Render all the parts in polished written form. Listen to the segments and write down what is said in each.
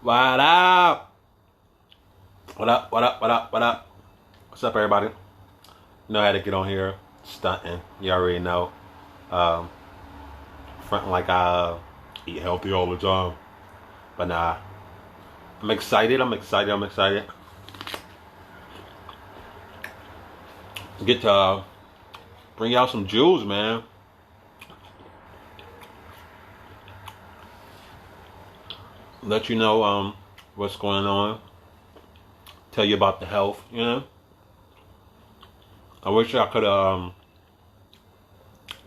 What up? What up? What up? What up? What up? What's up, everybody? You know how to get on here, stunting. You already know. Um, Fronting like I eat healthy all the time, but nah. I'm excited. I'm excited. I'm excited. Get to bring y'all some jewels, man. Let you know what's going on. Tell you about the health. You know. I wish I could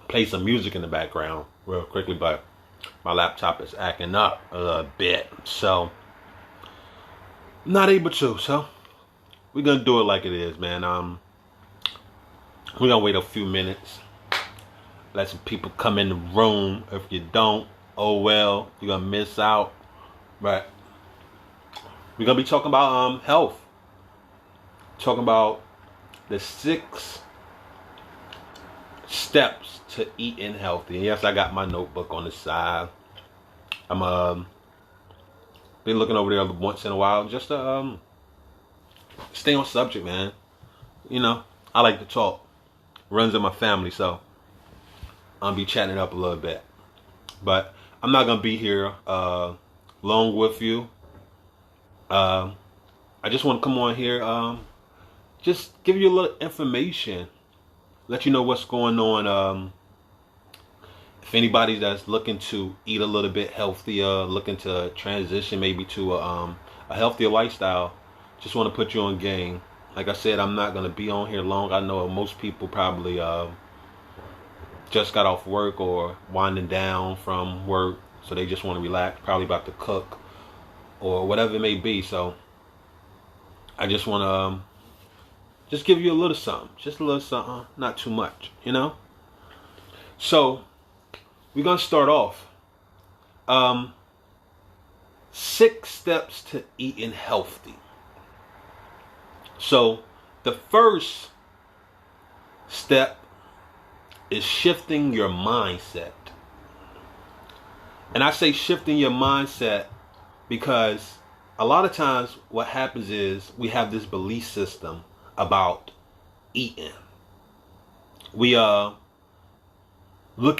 play some music in the background real quickly, but my laptop is acting up a little bit, so I'm not able to. So we're gonna do it like it is, man. We're gonna wait a few minutes, let some people come in the room. If you don't, oh well, you're gonna miss out. But we're gonna be talking about health, talking about the 6 steps to eating healthy. And yes, I got my notebook on the side. I'm been looking over there once in a while just to stay on subject, man. You know, I like to talk. Runs in my family, so I'll be chatting it up a little bit. But I'm not gonna be here long with you. I just want to come on here, just give you a little information, let you know what's going on. If anybody that's looking to eat a little bit healthier, looking to transition maybe to a healthier lifestyle, just want to put you on game. Like I said, I'm not going to be on here long. I know most people probably just got off work or winding down from work, so they just want to relax, probably about to cook or whatever it may be. So I just want to just give you a little something, just a little something, not too much, you know? So we're going to start off. 6 steps to eating healthy. So the first step is shifting your mindset. And I say shifting your mindset because a lot of times what happens is we have this belief system about eating. We look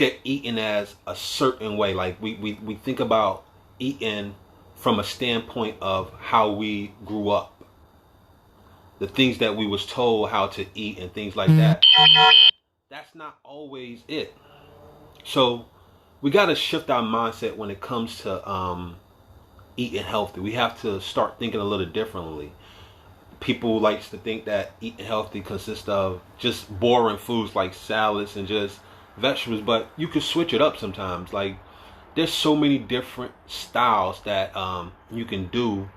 at eating as a certain way. Like we think about eating from a standpoint of how we grew up. The things that we was told how to eat and things like that. That's not always it. So we got to shift our mindset when it comes to eating healthy. We have to start thinking a little differently. People likes to think that eating healthy consists of just boring foods like salads and just vegetables, but you can switch it up sometimes. Like there's so many different styles that you can do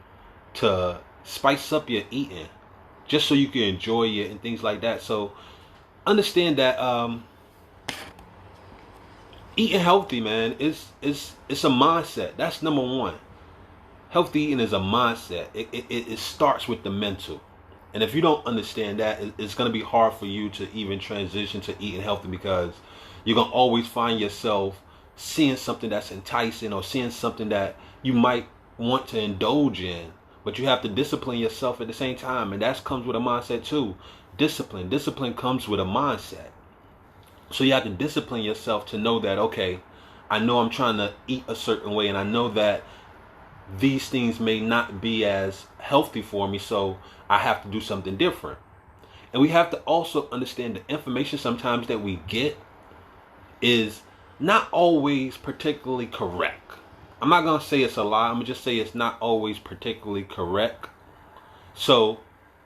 to spice up your eating, just so you can enjoy it and things like that. So understand that eating healthy, man, it's a mindset. That's number one. Healthy eating is a mindset. It starts with the mental. And if you don't understand that, it's going to be hard for you to even transition to eating healthy, because you're going to always find yourself seeing something that's enticing or seeing something that you might want to indulge in. But you have to discipline yourself at the same time. And that comes with a mindset too. Discipline. Discipline comes with a mindset. So you have to discipline yourself to know that, okay, I know I'm trying to eat a certain way, and I know that these things may not be as healthy for me, so I have to do something different. And we have to also understand the information sometimes that we get is not always particularly correct. I'm not going to say it's a lie. I'm going to just say it's not always particularly correct. So,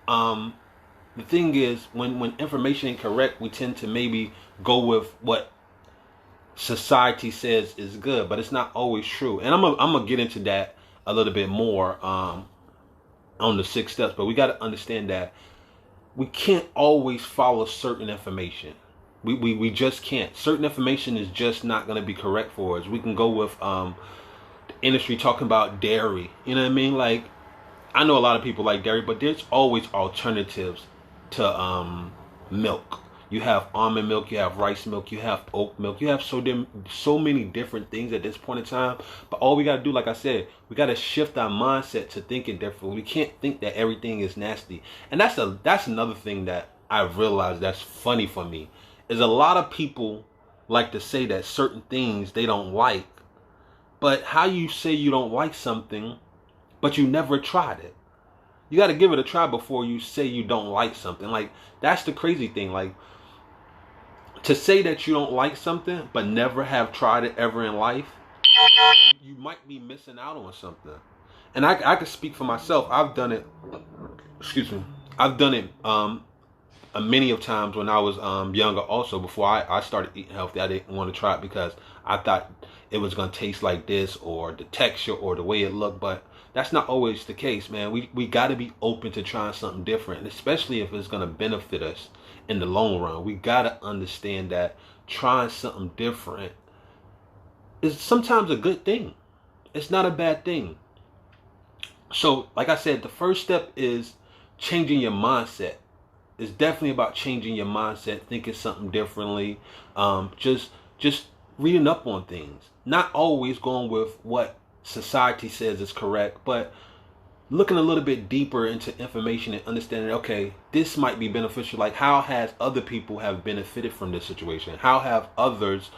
the thing is, when information ain't correct, we tend to maybe go with what society says is good, but it's not always true. And I'm gonna get into that a little bit more on the 6 steps. But we got to understand that we can't always follow certain information. We just can't. Certain information is just not going to be correct for us. We can go with the industry talking about dairy. You know what I mean? Like, I know a lot of people like dairy, but there's always alternatives to milk. You have almond milk, you have rice milk, you have oat milk, you have so many different things at this point in time. But all we gotta do, like I said, we gotta shift our mindset to thinking differently. We can't think that everything is nasty. And that's another thing that I've realized that's funny for me, is a lot of people like to say that certain things they don't like. But how you say you don't like something, but you never tried it? You got to give it a try before you say you don't like something. Like, that's the crazy thing. Like, to say that you don't like something, but never have tried it ever in life, you might be missing out on something. And I can speak for myself. I've done it. Excuse me. I've done it many of times when I was younger. Also, before I started eating healthy, I didn't want to try it because I thought it was going to taste like this, or the texture, or the way it looked. But that's not always the case, man. We got to be open to trying something different, and especially if it's going to benefit us in the long run. We got to understand that trying something different is sometimes a good thing. It's not a bad thing. So, like I said, the first step is changing your mindset. It's definitely about changing your mindset, thinking something differently. Just reading up on things. Not always going with what society says is correct, but looking a little bit deeper into information and understanding, okay, this might be beneficial. Like, how has other people have benefited from this situation? How have others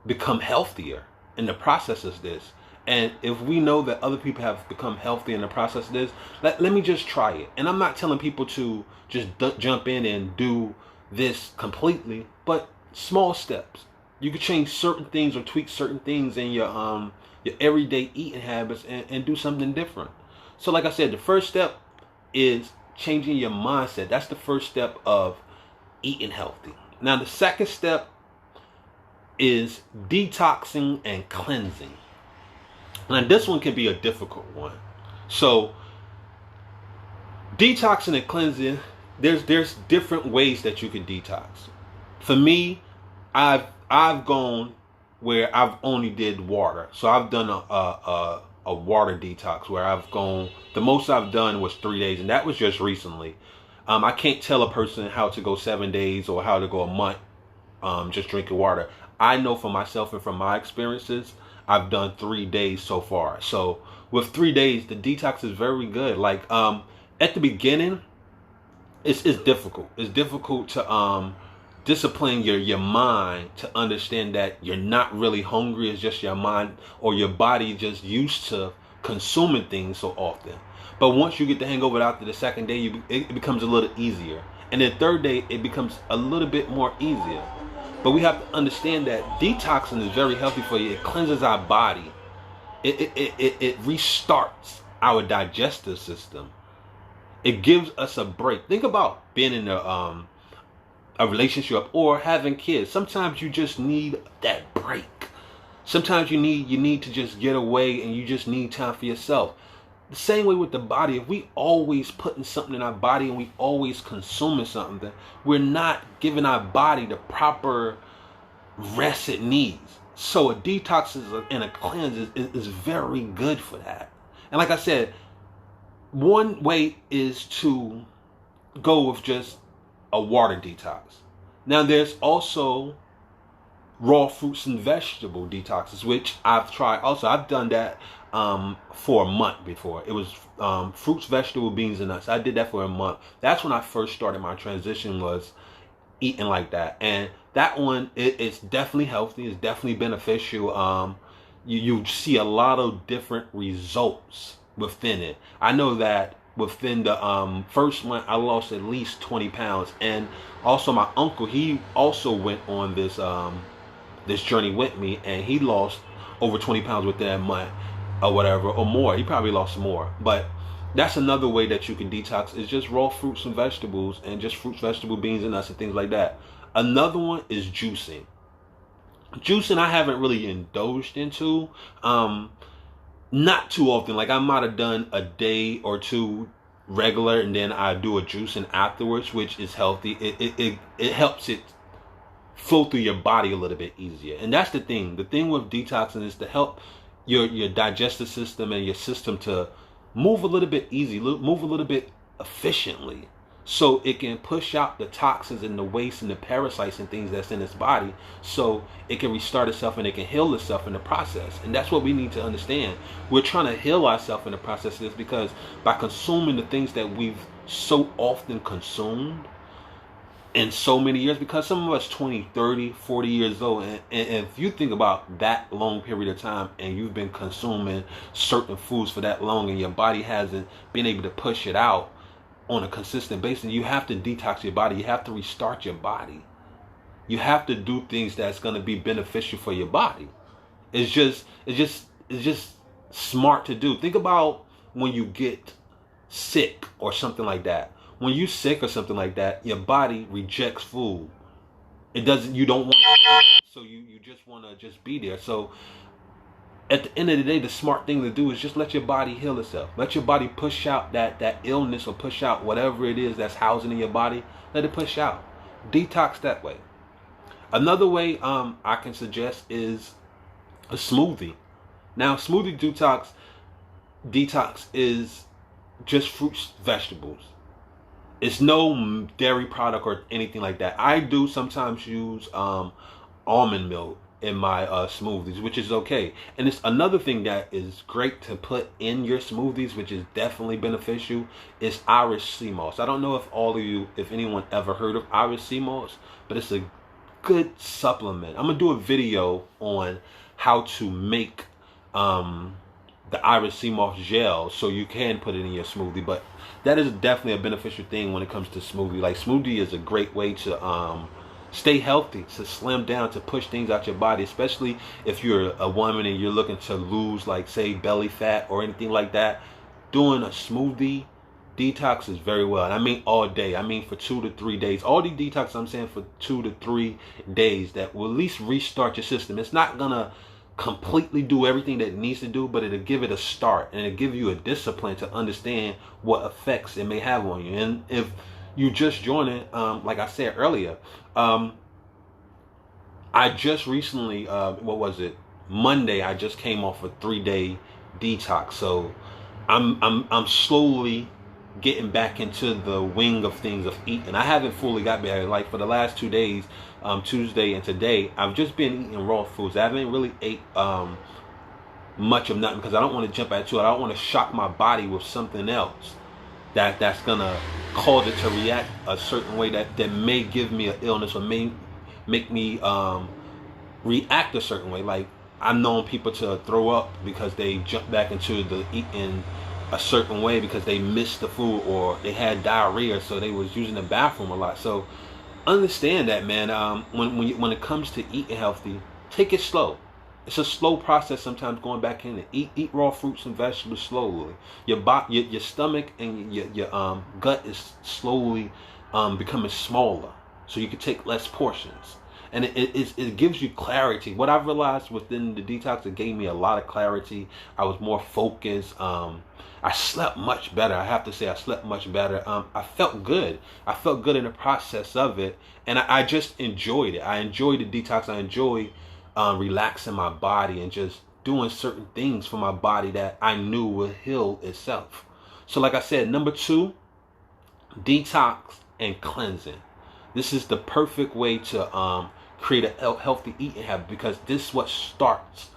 become healthier in the process of this? And if we know that other people have become healthy in the process of this, let me just try it. And I'm not telling people to just jump in and do this completely, but small steps. You can change certain things or tweak certain things in your everyday eating habits and do something different. So like I said, the first step is changing your mindset. That's the first step of eating healthy. Now the second step is detoxing and cleansing. Now this one can be a difficult one. So detoxing and cleansing, there's different ways that you can detox. For me, I've gone where I've only did water. So I've done a water detox where I've gone, the most I've done was 3 days, and that was just recently. I can't tell a person how to go 7 days or how to go a month just drinking water. I know for myself and from my experiences, I've done 3 days so far. So with 3 days, the detox is very good. Like at the beginning, it's difficult. It's difficult to discipline your mind to understand that you're not really hungry. It's just your mind or your body just used to consuming things so often. But once you get the hang of it after the second day, it becomes a little easier. And then third day, it becomes a little bit more easier. But we have to understand that detoxing is very healthy for you. It cleanses our body. It restarts our digestive system. It gives us a break. Think about being in a relationship or having kids. Sometimes you just need that break. Sometimes you need to just get away and you just need time for yourself. The same way with the body. If we always putting something in our body and we always consuming something, we're not giving our body the proper rest it needs. So a detox and a cleanse is very good for that. And like I said, one way is to go with just a water detox. Now there's also raw fruits and vegetable detoxes, which I've tried. Also, I've done that for a month before. It was fruits, vegetable, beans, and nuts. I did that for a month. That's when I first started my transition, was eating like that. And that one, it's definitely healthy. It's definitely beneficial. You see a lot of different results within it. I know that within the first month, I lost at least 20 pounds. And also my uncle, he also went on this this journey with me, and he lost over 20 pounds within that month or whatever, or more. He probably lost more. But that's another way that you can detox, is just raw fruits and vegetables, and just fruits, vegetable, beans, and nuts and things like that. Another one is juicing. Juicing I haven't really indulged into. Not too often. Like I might have done a day or two regular, and then I do a juicing afterwards, which is healthy. It helps it flow through your body a little bit easier. And that's the thing. The thing with detoxing is to help your digestive system and your system to move a little bit easy, move a little bit efficiently. so it can push out the toxins and the waste and the parasites and things that's in its body, so it can restart itself and it can heal itself in the process. And that's what we need to understand. We're trying to heal ourselves in the process of this, because by consuming the things that we've so often consumed in so many years, because some of us 20, 30, 40 years old, and if you think about that long period of time and you've been consuming certain foods for that long and your body hasn't been able to push it out on a consistent basis, you have to detox your body. You have to restart your body. You have to do things that's going to be beneficial for your body. It's just smart to do. Think about when you get sick or something like that. When you're sick or something like that, your body rejects food. It doesn't. You don't want to, so you just want to just be there. So at the end of the day, the smart thing to do is just let your body heal itself. Let your body push out that illness, or push out whatever it is that's housing in your body. Let it push out. Detox that way. Another way I can suggest is a smoothie. Now, smoothie detox is just fruits, vegetables. It's no dairy product or anything like that. I do sometimes use almond milk in my smoothies, which is okay. And it's another thing that is great to put in your smoothies, which is definitely beneficial, is Irish sea moss. I don't know if anyone ever heard of Irish sea moss, but it's a good supplement. I'm gonna do a video on how to make the Irish sea moss gel, so you can put it in your smoothie. But that is definitely a beneficial thing when it comes to smoothie. Like, smoothie is a great way to stay healthy, to slim down, to push things out your body, especially if you're a woman and you're looking to lose, like, say, belly fat or anything like that. Doing a smoothie detox is very well. And I mean all day. I mean for 2 to 3 days. All the detox I'm saying for 2 to 3 days that will at least restart your system. It's not gonna completely do everything that it needs to do, but it'll give it a start, and it'll give you a discipline to understand what effects it may have on you. And if you just join it, like I said earlier, I just recently, Monday, I just came off a 3-day detox. So I'm slowly getting back into the wing of things of eating. I haven't fully got back. Like, for the last 2 days, Tuesday and today, I've just been eating raw foods. I haven't really ate much of nothing, because I don't want to jump into it. I don't want to shock my body with something else that's gonna cause it to react a certain way that may give me an illness, or may make me react a certain way. Like, I've known people to throw up because they jump back into the eating a certain way because they missed the food, or they had diarrhea, so they was using the bathroom a lot. So understand that, man. When it comes to eating healthy, take it slow. It's a slow process sometimes, going back in and eat raw fruits and vegetables slowly. Your stomach and your gut is slowly becoming smaller, so you can take less portions. And it gives you clarity. What I've realized within the detox, it gave me a lot of clarity. I was more focused. I slept much better. I have to say, I slept much better. I felt good. I felt good in the process of it. And I just enjoyed it. I enjoyed the detox. I enjoyed relaxing my body and just doing certain things for my body that I knew would heal itself. So like I said, number 2, detox and cleansing. This is the perfect way to create a healthy eating habit, because this is what starts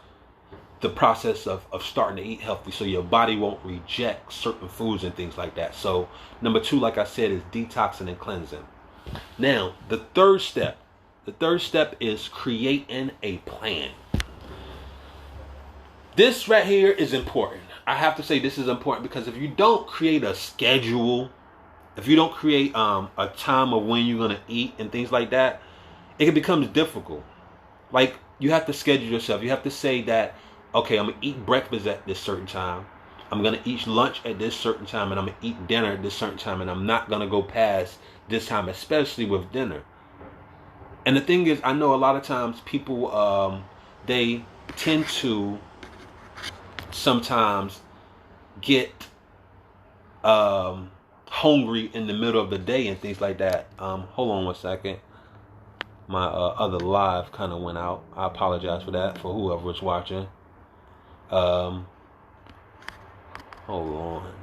the process of starting to eat healthy, so your body won't reject certain foods and things like that. So number 2, like I said, is detoxing and cleansing. Now, the third step is creating a plan. This right here is important. I have to say this is important, because if you don't create a schedule, if you don't create a time of when you're going to eat and things like that, it becomes difficult. Like, you have to schedule yourself. You have to say that, okay, I'm going to eat breakfast at this certain time. I'm going to eat lunch at this certain time. And I'm going to eat dinner at this certain time. And I'm not going to go past this time, especially with dinner. And the thing is, I know a lot of times people, they tend to sometimes get hungry in the middle of the day and things like that. Hold on one second. My other live kind of went out. I apologize for that, for whoever was watching. Hold on.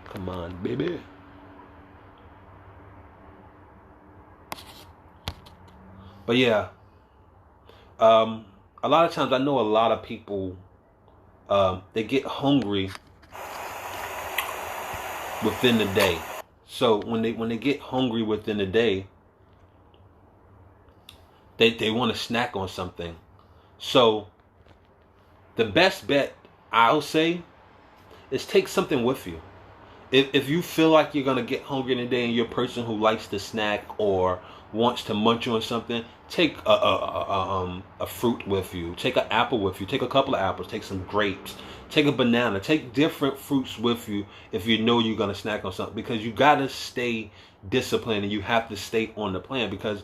Come on, baby. But yeah, um, a lot of times I know a lot of people, they get hungry within the day. So when they get hungry within the day, they want to snack on something. So the best bet I'll say is take something with you. If you feel like you're gonna get hungry in the day and you're a person who likes to snack or wants to munch on something, take a fruit with you. Take an apple with you. Take a couple of apples. Take some grapes. Take a banana. Take different fruits with you if you know you're gonna snack on something, because you gotta stay disciplined and you have to stay on the plan, because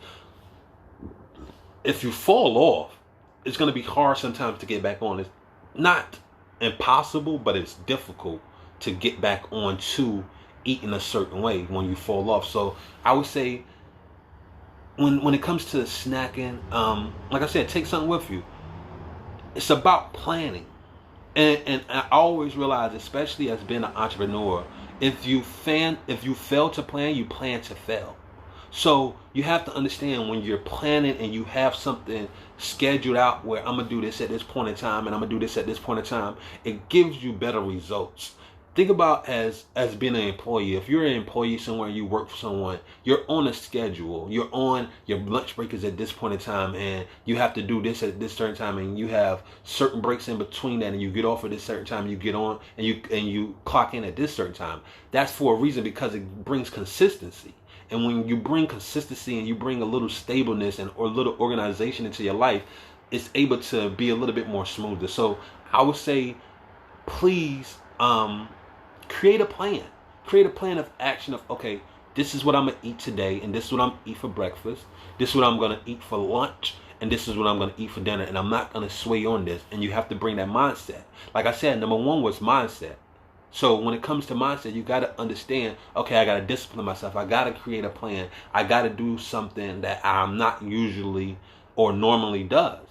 if you fall off, it's gonna be hard sometimes to get back on. It's not impossible, but it's difficult to get back on to eating a certain way when you fall off. So I would say when it comes to snacking, like I said, take something with you. It's about planning. And I always realize, especially as being an entrepreneur, if you fail to plan, you plan to fail. So you have to understand, when you're planning and you have something scheduled out where I'm gonna do this at this point in time and I'm gonna do this at this point in time, it gives you better results. Think about as being an employee. If you're an employee somewhere and you work for someone, you're on a schedule. You're on your lunch break is at this point in time, and you have to do this at this certain time, and you have certain breaks in between that, and you get off at this certain time, you get on and you clock in at this certain time. That's for a reason, because it brings consistency. And when you bring consistency and you bring a little stableness and or a little organization into your life, it's able to be a little bit more smoother. So I would say, please, create a plan. Create a plan of action of, okay, this is what I'm going to eat today, and this is what I'm going to eat for breakfast. This is what I'm going to eat for lunch, and this is what I'm going to eat for dinner, and I'm not going to sway on this. And you have to bring that mindset. Like I said, number one was mindset. So when it comes to mindset, you got to understand, okay, I got to discipline myself. I got to create a plan. I got to do something that I'm not usually or normally does.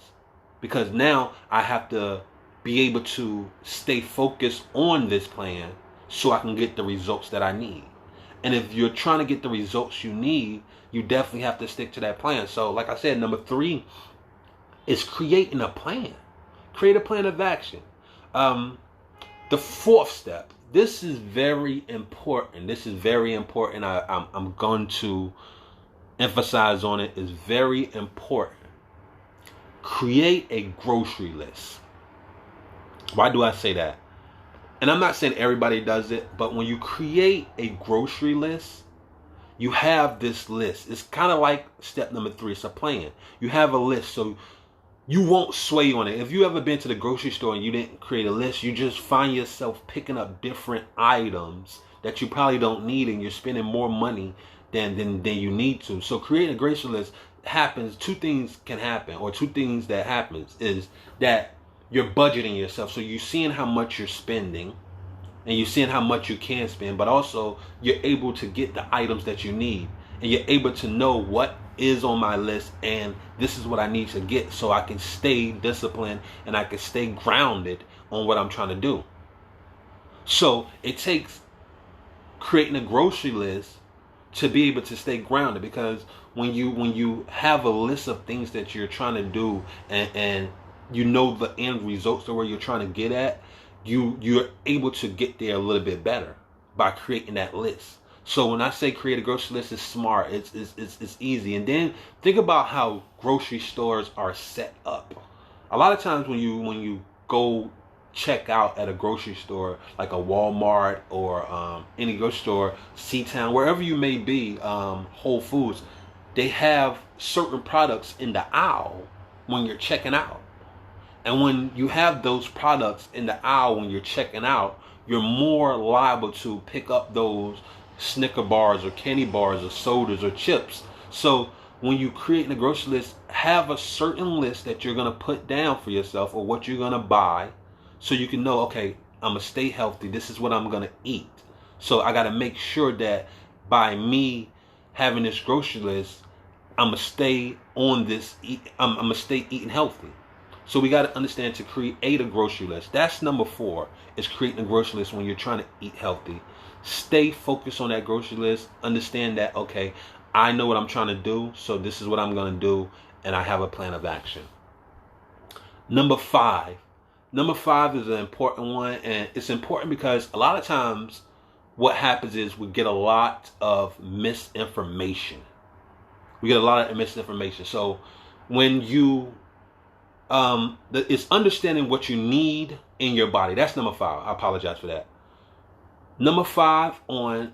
Because now I have to be able to stay focused on this plan so I can get the results that I need. And if you're trying to get the results you need, you definitely have to stick to that plan. So like I said, number 3 is creating a plan. Create a plan of action. The 4th step, this is very important. This is very important. I'm going to emphasize on it. It's very important. Create a grocery list. Why do I say that? And I'm not saying everybody does it, but when you create a grocery list, you have this list. It's kind of like step number 3. It's a plan. You have a list, so you won't sway on it. If you ever been to the grocery store and you didn't create a list, you just find yourself picking up different items that you probably don't need, and you're spending more money than you need to. So creating a grocery list happens, 2 things can happen, or 2 things that happens is that you're budgeting yourself. So you're seeing how much you're spending, and you're seeing how much you can spend, but also you're able to get the items that you need, and you're able to know what is on my list, and this is what I need to get, so I can stay disciplined and I can stay grounded on what I'm trying to do. So it takes creating a grocery list to be able to stay grounded, because when you have a list of things that you're trying to do, and you know the end results of where you're trying to get at, you're able to get there a little bit better by creating that list. So when I say create a grocery list, it's smart. It's easy. And then think about how grocery stores are set up. A lot of times when you go check out at a grocery store, like a Walmart or any grocery store, C-Town, wherever you may be, Whole Foods, they have certain products in the aisle when you're checking out. And when you have those products in the aisle when you're checking out, you're more liable to pick up those Snicker bars or candy bars or sodas or chips. So when you create a grocery list, have a certain list that you're going to put down for yourself, or what you're going to buy, so you can know, okay, I'm going to stay healthy. This is what I'm going to eat. So I got to make sure that by me having this grocery list, I'm going to stay on this, I'm going to stay eating healthy. So we got to understand to create a grocery list. That's number 4, is creating a grocery list when you're trying to eat healthy. Stay focused on that grocery list. Understand that, okay, I know what I'm trying to do, so this is what I'm going to do. and I have a plan of action. Number five. Number five is an important one, and it's important because a lot of times what happens is we get a lot of misinformation. We get a lot of misinformation. So when you, it's understanding what you need in your body. That's number five. I apologize for that. Number five on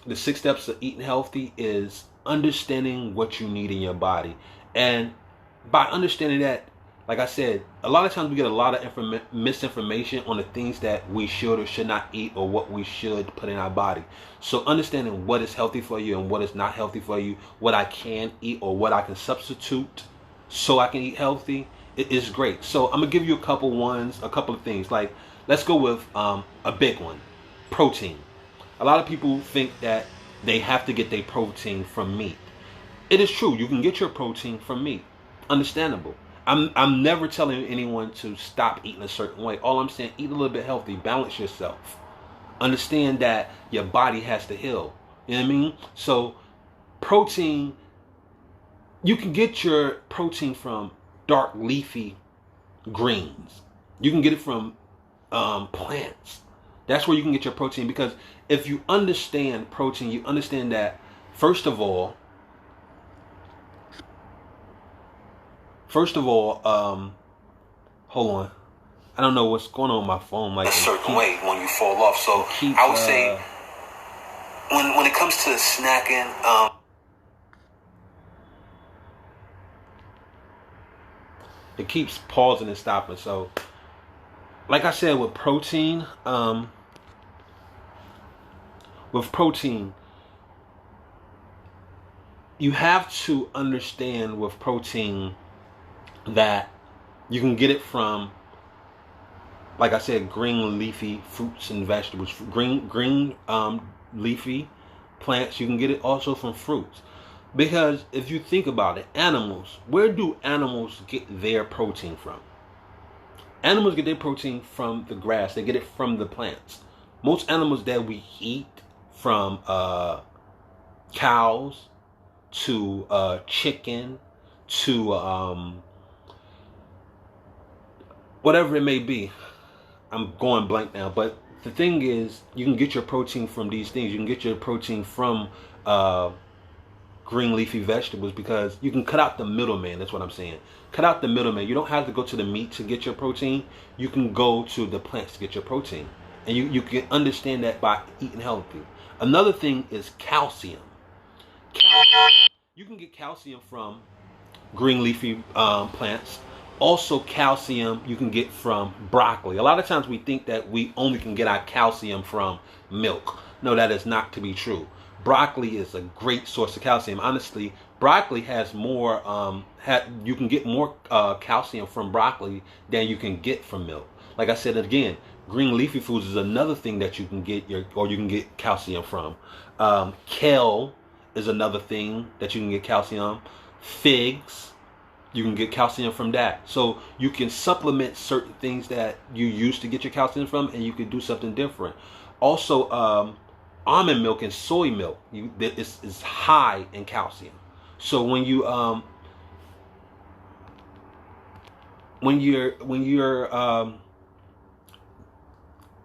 the 6 steps of eating healthy is understanding what you need in your body. And by understanding that, like I said, a lot of times we get a lot of misinformation on the things that we should or should not eat, or what we should put in our body. So understanding what is healthy for you and what is not healthy for you, what I can eat or what I can substitute so I can eat healthy, it is great. So I'm going to give you a couple of things. Like, let's go with a big one, protein. A lot of people think that they have to get their protein from meat. It is true. You can get your protein from meat. Understandable. I'm never telling anyone to stop eating a certain way. All I'm saying, eat a little bit healthy, balance yourself. Understand that your body has to heal. You know what I mean? So protein, you can get your protein from dark leafy greens. You can get it from plants. That's where you can get your protein, because if you understand protein, you understand that, first of all, hold on. I don't know what's going on with my phone. Like, a certain way when you fall off. So I would say when it comes to snacking, it keeps pausing and stopping. So, like I said, with protein, you have to understand with protein that you can get it from, like I said, green leafy fruits and vegetables, green leafy plants. You can get it also from fruits, because if you think about it, animals, where do animals get their protein from? Animals get their protein from the grass. They get it from the plants. Most animals that we eat, from cows to chicken to whatever it may be. I'm going blank now, but the thing is, you can get your protein from these things. You can get your protein from green leafy vegetables, because you can cut out the middleman. That's what I'm saying. Cut out the middleman. You don't have to go to the meat to get your protein. You can go to the plants to get your protein. And you can understand that by eating healthy. Another thing is calcium. You can get calcium from green leafy plants. Also, calcium you can get from broccoli. A lot of times we think that we only can get our calcium from milk. No, that is not to be true. Broccoli is a great source of calcium. Honestly, broccoli has more, you can get more calcium from broccoli than you can get from milk. Like I said again, green leafy foods is another thing that you can get you can get calcium from. Kale is another thing that you can get calcium. Figs, you can get calcium from that. So you can supplement certain things that you used to get your calcium from, and you can do something different. Also, almond milk and soy milk is high in calcium. So when you're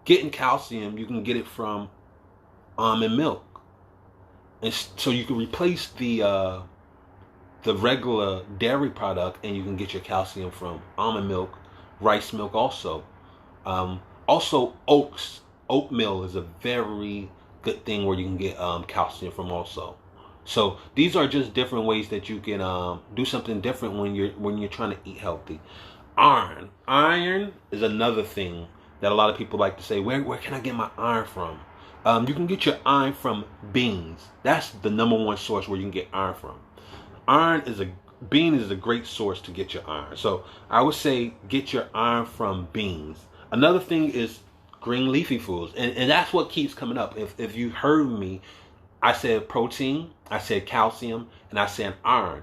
getting calcium, you can get it from almond milk, and so you can replace the regular dairy product, and you can get your calcium from almond milk, rice milk also. Also, oatmeal is a very good thing where you can get calcium from also. So these are just different ways that you can do something different when you're trying to eat healthy. Iron is another thing that a lot of people like to say, where can I get my iron from? You can get your iron from beans. That's the number one source where you can get iron from. Bean is a great source to get your iron. So I would say get your iron from beans. Another thing is green leafy foods. And that's what keeps coming up. If you heard me, I said protein, I said calcium, and I said iron.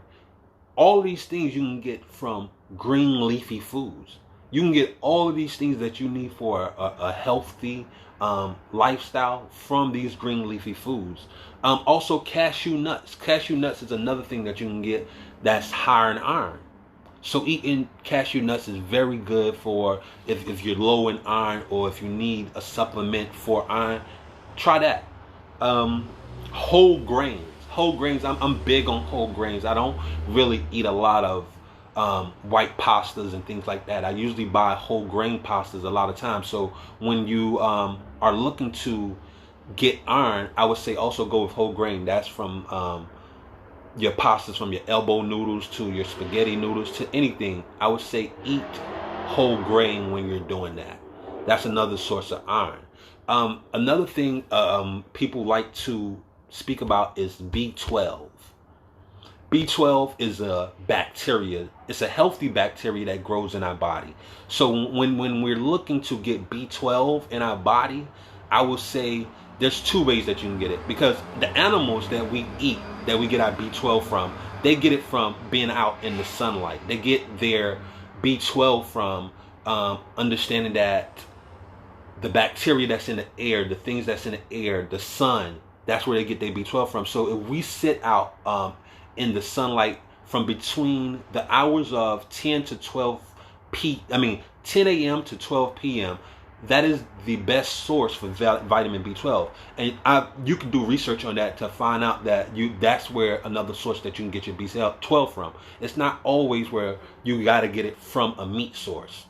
All of these things you can get from green leafy foods. You can get all of these things that you need for a healthy lifestyle from these green leafy foods. Also, cashew nuts. Cashew nuts is another thing that you can get that's higher in iron. So eating cashew nuts is very good for if you're low in iron or if you need a supplement for iron. Try that. Um, Whole grains. Whole grains. I'm big on whole grains. I don't really eat a lot of white pastas and things like that. I usually buy whole grain pastas a lot of times. So when you are looking to get iron, I would say also go with whole grain. That's from your pastas, from your elbow noodles to your spaghetti noodles to anything. I would say eat whole grain when you're doing that. That's another source of iron. Another thing people like to speak about is B12. B12 is a bacteria. It's a healthy bacteria that grows in our body. So when we're looking to get B12 in our body, I will say there's two ways that you can get it. Because the animals that we eat, that we get our B12 from, they get it from being out in the sunlight. They get their B12 from understanding that the bacteria that's in the air, the things that's in the air, the sun, that's where they get their B12 from. So if we sit out in the sunlight from between the hours of 10 to 12 10 a.m. to 12 p.m., that is the best source for vitamin B12. And you can do research on that to find out that that's where another source that you can get your B12 from. It's not always where you got to get it from a meat source.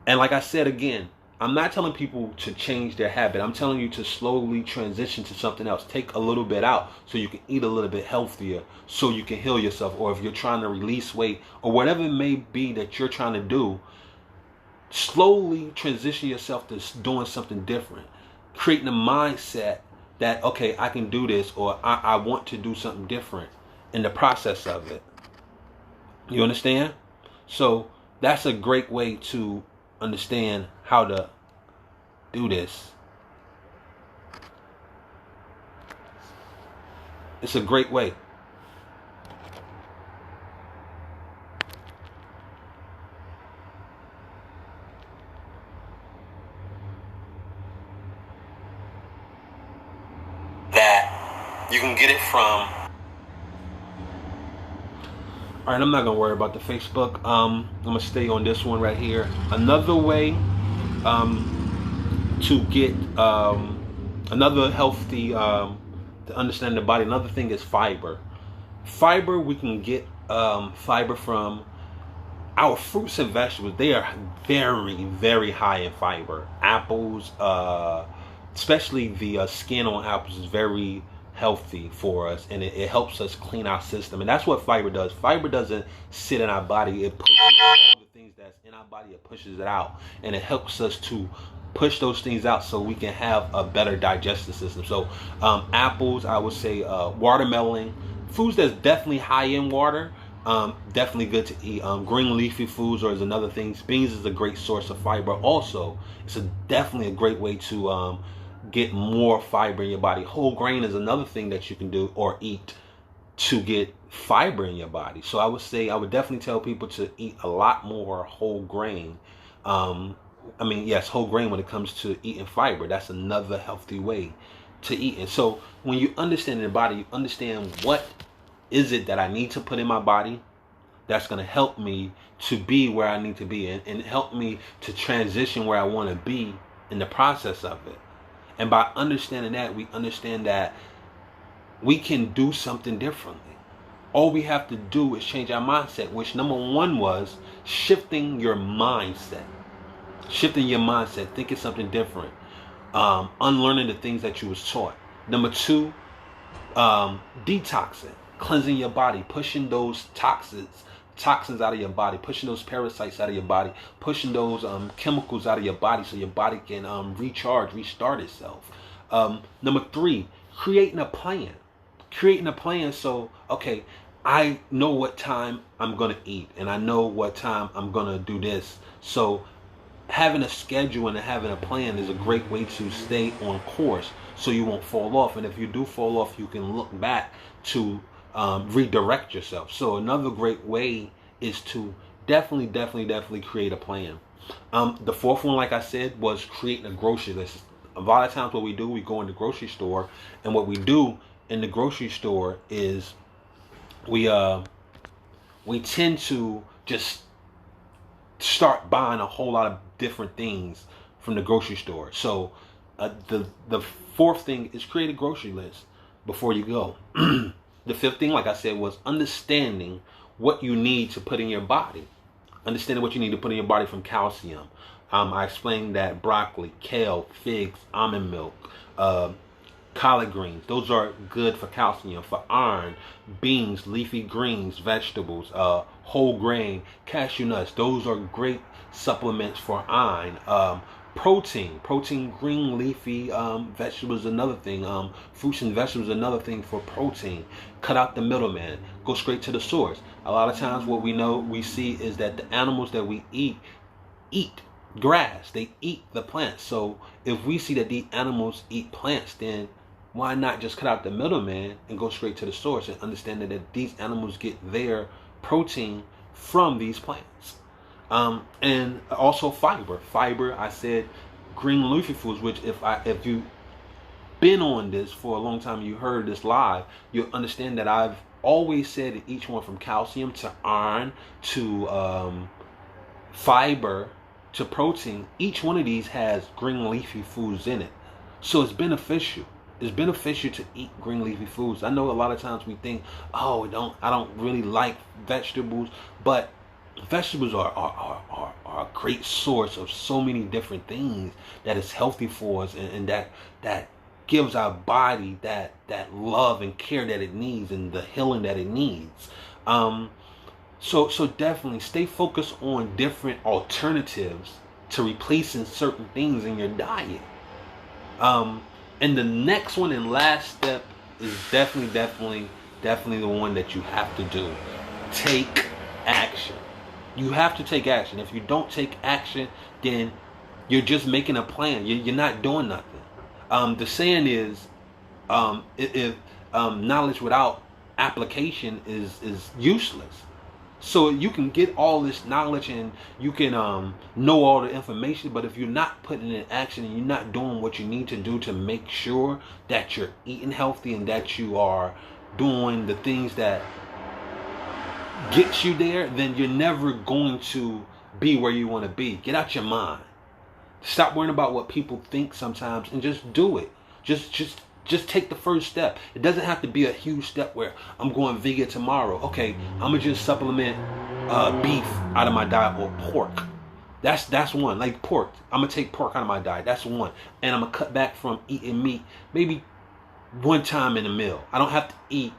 And like I said again, I'm not telling people to change their habit. I'm telling you to slowly transition to something else. Take a little bit out so you can eat a little bit healthier, so you can heal yourself. Or if you're trying to release weight or whatever it may be that you're trying to do, slowly transition yourself to doing something different. Creating a mindset that, okay, I can do this, or I want to do something different in the process of it. You understand? So that's a great way to understand how to do this. It's a great way. That you can get it from. All right, I'm not gonna worry about the Facebook. I'm gonna stay on this one right here. Another way to get another healthy to understand the body. Another thing is fiber. Fiber, we can get fiber from our fruits and vegetables. They are very, very high in fiber. Apples, especially the skin on apples, is very healthy for us, and it helps us clean our system. And that's what fiber does. Fiber doesn't sit in our body. It pushes all the things that's in our body, it pushes it out, and it helps us to push those things out so we can have a better digestive system. So apples, I would say watermelon, foods that's definitely high in water, definitely good to eat. Green leafy foods, or is another thing. Beans is a great source of fiber. Also, it's definitely a great way to get more fiber in your body. Whole grain is another thing that you can do or eat to get fiber in your body. So I would definitely tell people to eat a lot more whole grain. Yes, whole grain when it comes to eating fiber. That's another healthy way to eat. And so when you understand your body, you understand what is it that I need to put in my body that's going to help me to be where I need to be, and help me to transition where I want to be in the process of it. And by understanding that, we understand that we can do something differently. All we have to do is change our mindset, which number one was shifting your mindset. Shifting your mindset, thinking something different. Unlearning the things that you was taught. Number two, detoxing, cleansing your body, pushing those toxins out of your body, pushing those parasites out of your body, pushing those chemicals out of your body so your body can restart itself. Number three, creating a plan. So, okay, I know what time I'm going to eat, and I know what time I'm going to do this. So having a schedule and having a plan is a great way to stay on course so you won't fall off. And if you do fall off, you can look back to redirect yourself. So another great way is to definitely create a plan. The fourth one, like I said, was creating a grocery list. A lot of times what we do, we go in the grocery store, and what we do in the grocery store is we tend to just start buying a whole lot of different things from the grocery store. So the fourth thing is create a grocery list before you go. The fifth thing, like I said, was understanding what you need to put in your body. Understanding what you need to put in your body from calcium. I explained that broccoli, kale, figs, almond milk, collard greens, those are good for calcium. For iron, beans, leafy greens, vegetables, whole grain, cashew nuts, those are great supplements for iron. Protein, green leafy vegetables, another thing. Fruits and vegetables, another thing for protein. Cut out the middleman. Go straight to the source. A lot of times what we see is that the animals that we eat grass. They eat the plants. So if we see that these animals eat plants, then why not just cut out the middleman and go straight to the source and understand that these animals get their protein from these plants. And also fiber. Fiber, I said green leafy foods, which if you've been on this for a long time, you heard this live, you'll understand that I've always said that each one, from calcium to iron to fiber to protein, each one of these has green leafy foods in it. So it's beneficial. It's beneficial to eat green leafy foods. I know a lot of times we think, oh, I don't really like vegetables, but vegetables are a great source of so many different things that is healthy for us, and that gives our body that love and care that it needs, and the healing that it needs. So definitely stay focused on different alternatives to replacing certain things in your diet. And the next one and last step is definitely the one that you have to do. Take action. You have to take action. If you don't take action, then you're just making a plan. You're not doing nothing. The saying is, if knowledge without application is useless. So you can get all this knowledge and you can know all the information, but if you're not putting it in action and you're not doing what you need to do to make sure that you're eating healthy and that you are doing the things that get you there, then you're never going to be where you want to be. Get out your mind. Stop worrying about what people think sometimes and just do it. Just take the first step. It doesn't have to be a huge step where I'm going vegan tomorrow. Okay, I'm gonna just supplement beef out of my diet, or pork. That's one. Like pork, I'm gonna take pork out of my diet. That's one. And I'm gonna cut back from eating meat maybe one time in a meal. I don't have to eat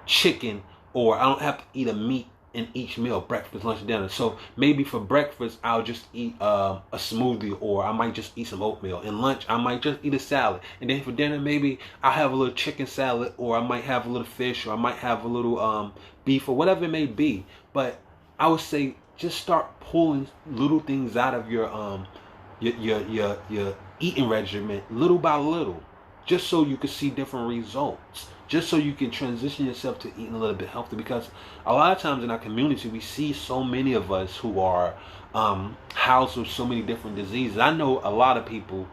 chicken, or I don't have to eat a meat in each meal, breakfast, lunch, and dinner. So maybe for breakfast, I'll just eat a smoothie, or I might just eat some oatmeal. In lunch, I might just eat a salad. And then for dinner, maybe I'll have a little chicken salad, or I might have a little fish, or I might have a little beef, or whatever it may be. But I would say just start pulling little things out of your eating regimen little by little, just so you can see different results. Just so you can transition yourself to eating a little bit healthy. Because a lot of times in our community, we see so many of us who are housed with so many different diseases. I know a lot of people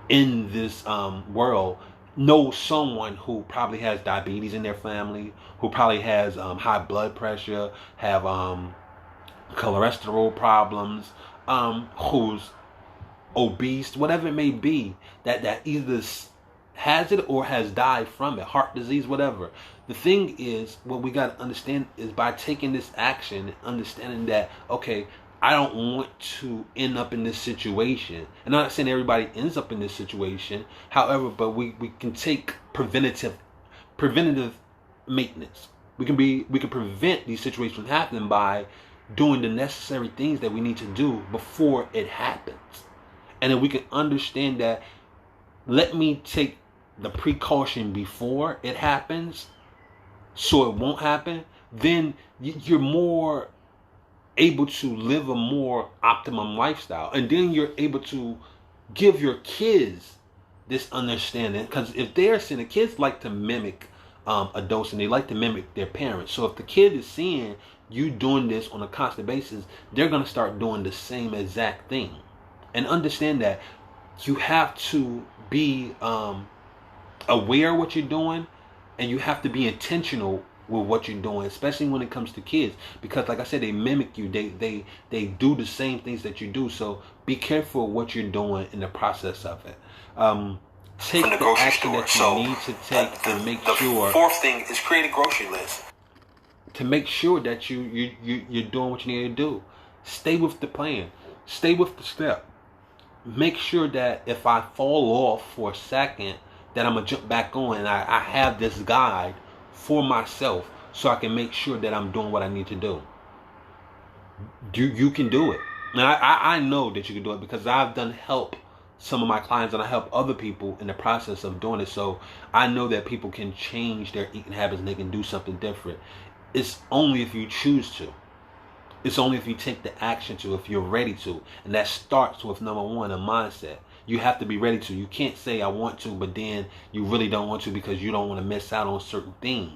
in this world know someone who probably has diabetes in their family, who probably has high blood pressure, have cholesterol problems, who's obese, whatever it may be, that either has it or has died from it, heart disease, whatever. The thing is, what we got to understand is, by taking this action, understanding that, okay, I don't want to end up in this situation. And I'm not saying everybody ends up in this situation. However, but we can take preventative maintenance. We can prevent these situations from happening by doing the necessary things that we need to do before it happens. And then we can understand that, let me take the precaution before it happens so it won't happen. Then you're more able to live a more optimum lifestyle, and then you're able to give your kids this understanding. Because if they're seeing, the kids like to mimic adults, and they like to mimic their parents. So if the kid is seeing you doing this on a constant basis, they're going to start doing the same exact thing. And understand that you have to be aware of what you're doing, and you have to be intentional with what you're doing, especially when it comes to kids, because like I said, they mimic you. They do the same things that you do. So be careful of what you're doing in the process of it. Take from the the grocery action store. that you So need to take to make the sure. Fourth thing is create a grocery list. To make sure that you're doing what you need to do. Stay with the plan. Stay with the step. Make sure that if I fall off for a second, that I'm gonna jump back on, and I have this guide for myself so I can make sure that I'm doing what I need to do. You can do it. Now I know that you can do it because I've done help some of my clients, and I help other people in the process of doing it. So I know that people can change their eating habits and they can do something different. It's only if you choose to. It's only if you take the action to, if you're ready to. And that starts with number one, a mindset. You have to be ready to. You can't say I want to, but then you really don't want to because you don't want to miss out on certain things.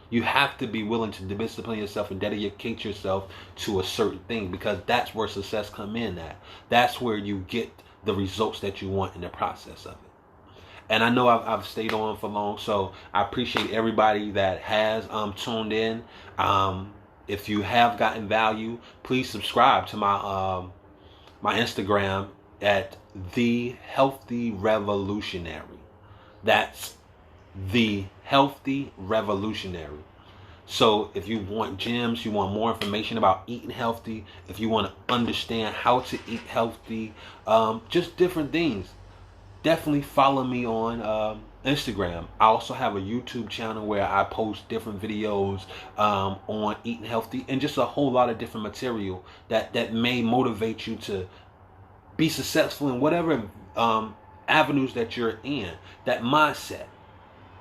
You have to be willing to discipline yourself and dedicate yourself to a certain thing, because that's where success come in at. That's where you get the results that you want in the process of it. And I know I've stayed on for long, so I appreciate everybody that has tuned in. If you have gotten value, please subscribe to my Instagram at The Healthy Revolutionary. That's The Healthy Revolutionary. So if you want gems, you want more information about eating healthy, if you want to understand how to eat healthy, just different things, definitely follow me on Instagram. I also have a YouTube channel where I post different videos on eating healthy and just a whole lot of different material that may motivate you to be successful in whatever avenues that you're in. That mindset,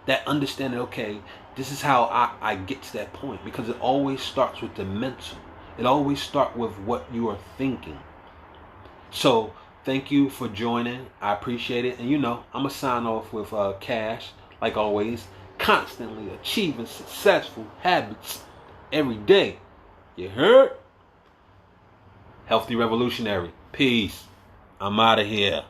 that understanding, okay, this is how I get to that point, because it always starts with the mental. It always starts with what you are thinking. So thank you for joining. I appreciate it. And I'm going to sign off with Cash, like always, constantly achieving successful habits every day. You heard? Healthy Revolutionary. Peace. I'm out of here.